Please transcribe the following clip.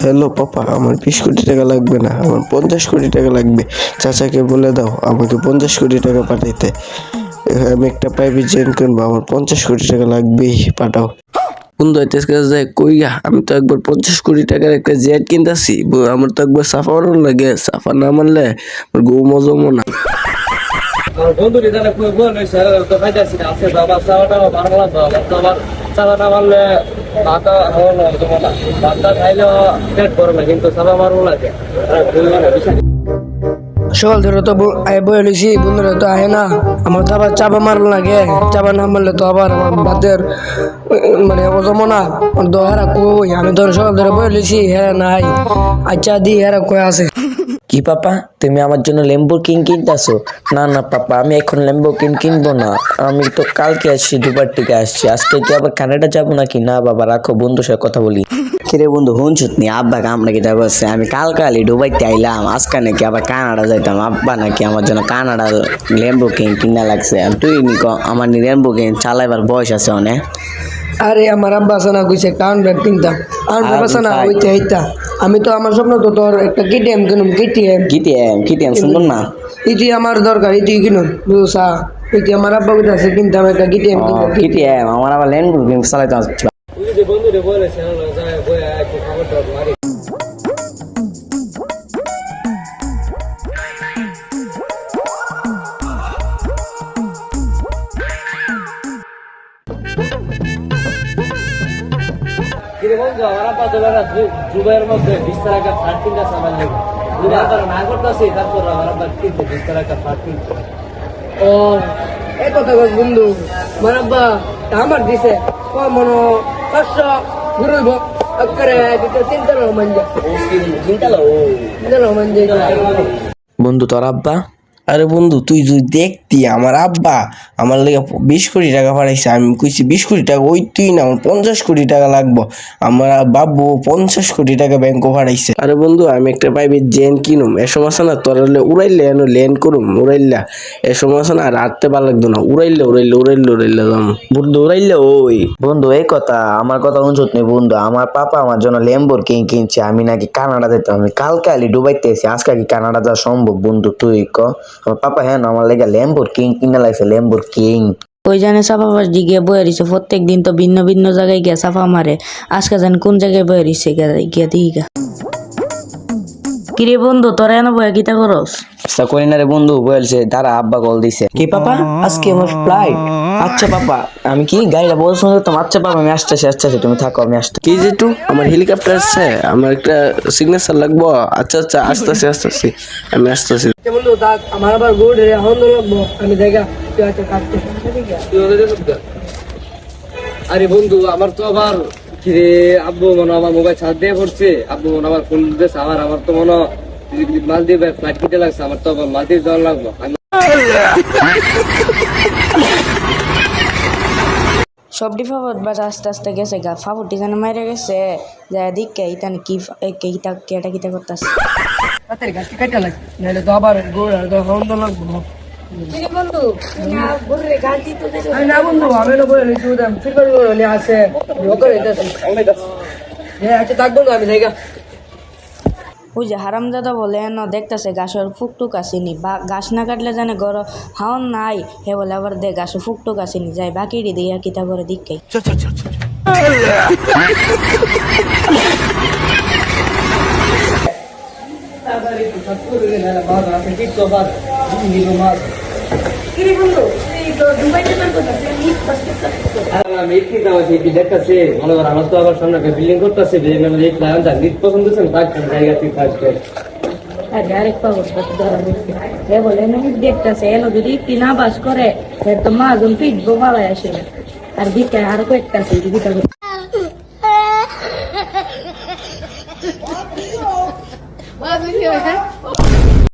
Hello papa, আমার 20 কোটি টাকা লাগবে না, আমার 50 কোটি টাকা লাগবে। চাচাকে বলে দাও আমাকে 50 কোটি টাকা পাঠাইতে। আমি একটা প্রাইভেট জেট কিনবো, আমার 50 কোটি টাকা লাগবেই, পাঠাও। বন্ধু আইতেছে কাছে কই গা, আমি তো একবার 50 কোটি টাকার একটা জেট কিনতেছি, আমার তো একবার সাফা মারণ লাগে, সাফা না মারলে আমার গৌ মজমো না। বন্ধু নিদানে খুব বল তো খাইতেছি না আজকে বাবা চাওয়াটা বাড়ালাম তো আবার চাওয়াটা মারলে ভাতটা হলো না ভাতটা খাইলেও পেট ভরে না কিন্তু চাপা মারবো লাগে সকাল ধরে তো বয়ে লইছি, বন্ধুরা তো আহে না। আমার তো আবার চাপা মারল লাগে, চাপা না মারলে তো আবার আমার বাদের মানে অজমো না তো হেরা কই। আমি ধর সকাল ধরে বয়ে লইছি, হেরা নাই। আচ্ছা দি হেরা কই আছে। কি পাপা, তুমি আমার জন্য ল্যাম্বোরগিনি কিনতেছো? না না পাপা, আমি এখন ল্যাম্বোরগিনি কিনবো না। আমি তো কালকে আসছি, দুবার থেকে আসছি। আজকে কি আবার কানাডা যাবো নাকি? না বাবা রাখো, বন্ধুর সাথে কথা বলি। কিরে বন্ধু হুনছুত নি আব্বা কামড়া কিটা করছে? আমি কালকালি ডুবাইতে আইলাম, আজকে নাকি আবার কানাডা যাইতাম। আব্বা নাকি আমার জন্য কানাডা ল্যাম্বোরগিনি কিনা লাগছে। তুই নিক আমার ল্যাম্বোরগিনি চালাইবার বয়স আছে অনেক। আরে আমার আব্বা আছে না কইছে কারণ ব্যাগ কিনতাম, আর বাবা না হইতে হইতা। আমি তো আমার স্বপ্ন তো তোর একটা কেটিএম কিনুম। কেটিএম সুন্দর না? ইটি আমার দরকার, ইটি কিনুম বুঝছা। ইটি আমার আব্বা কইতাছে কিনতাম একটা কেটিএম কিনতাম। কেটিএম আমার আবার ল্যাম্বোরগিনি চালাইতে আসছে। বন্ধু রে বলেছে একটু খাবারটা মারি বন্ধু আমার আব্বা তো দুবাইয়ের মধ্যে 20 টাকা ফ্ল্যাট কিনতে সামান লাগে দুবার তো না করতেছি, তারপর আমার আব্বা কিনতে 20 টাকা ফ্ল্যাট কিনতে। ও এই কথা কই বন্ধু, আমার আব্বা আমার দিছে মনো 500 ঘুরইব করে দিতে চিন্তা না মানজা চিন্তা লো বন্ধু তোর আব্বা? আরে বন্ধু তুই যদি দেখতি আমার আব্বা আমার লেগে 20 কোটি টাকা পাঠাইছে। আমি কইছি 20 কোটি টাকা ওই তুই না, আমার 50 কোটি টাকা লাগবো। আমার বাবু 50 কোটি টাকা ব্যাংকও পাঠাইছে। আরে বন্ধু আমি একটা প্রাইভেট জেন কিনুম, এ সময় না তোর উড়াইলে এনো ল্যান্ড করুম, উড়াইলা এ সময় না আর আটতে ভালো লাগতো না। উড়াইলে যাম বন্ধু, উড়াইলে ওই বন্ধু এই কথা আমার কথা শুনছত নি বন্ধু? আমার পাপা আমার জন্য ল্যাম্বোরগিনি কিনছে, আমি নাকি কানাডা যেতাম। আমি কালকে আলি ডুবাইতে এসে, আজকে কি কানাডা যাওয়া সম্ভব বন্ধু? তুই ক আমার পাপা হ্যাঁ আমার লেগে ল্যাম্বোরগিনি কিনা লাগছে, ল্যাম্বোরগিনি। ওই জানে সাফাবাস দিকে বয়ে রয়েছে, প্রত্যেক দিন তো ভিন্ন ভিন্ন জায়গায় গিয়ে সাফা মারে। আজকে জানি কোন জায়গায় বয়ে রয়েছে, গিয়া দিঘা। কিরে বন্ধু তোরা এনে বয়ে গীতা করস? করি না রে বন্ধু, বলছে তারা আব্বা কল দিছে। কি পাপা আজকে আমার ফ্লাইট? আচ্ছা পাপা, আমি কি গাড়িটা বল শুনতাম। আচ্ছা পাপা আমি আসতেছি, তুমি থাকো আমি আসতে। কি যেটু আমার হেলিকপ্টার আছে, আমার একটা সিগনেচার লাগবো। আচ্ছা আসতেছি আমি আসতেছি। বন্ধু থাক, আমার আবার গুড এখন লাগবো। আমি জায়গা তুই আছে কাটতে। আরে বন্ধু আমার তো আবার কিরে আব্বু মনে আমার মোবাইল ছাদ দিয়ে পড়ছে, আব্বু মনে আমার ফোন দিতেছে। আমার তো মনে মালদ্বীপে ফ্লাইট কিনতে লাগছে, আমার তো আবার মালদ্বীপ যাওয়ার লাগবো। সব ডিফাবত বাজ আস্তে আস্তে গেছে গা, ফাবুটি যেন মাইরে গেছে। যায় দিকে ইতান কি কেটা কিতা করতেছে। তাড়াতাড়ি গাছটি কাটা লাগে, নাহলে তো আবার গুড় আর এখন তো লাগবো। আমি না বন্ধু, আমি না বলে লিখে দিলাম ফিরবার নিয়ে আসে লোকের এটাছে। হ্যাঁ আচ্ছা থাক বন্ধু, আমি জায়গা। ওই যে হারামজাদা বলে না দেখতেছে গাছের ফুকটুক আসেনি, বা গাছ না কাটলে জানে গর হাওন নাই, হে বলে আবার দে গাছে ফুকটুক আসেনি, যাই বাকি দিয়ে কিতা করে দিককাই। আমার তো আবার সামনে বিল্ডিং করতেছে, পছন্দ জায়গা ঠিক থাকবে। আরেক পাগল হে বলে দেখতেছে এলো যদি একটি না বাস করে তো মাজন ফিটবো ভালাই আসে আর দিকে আরো কয়েকটা আছে দিকে What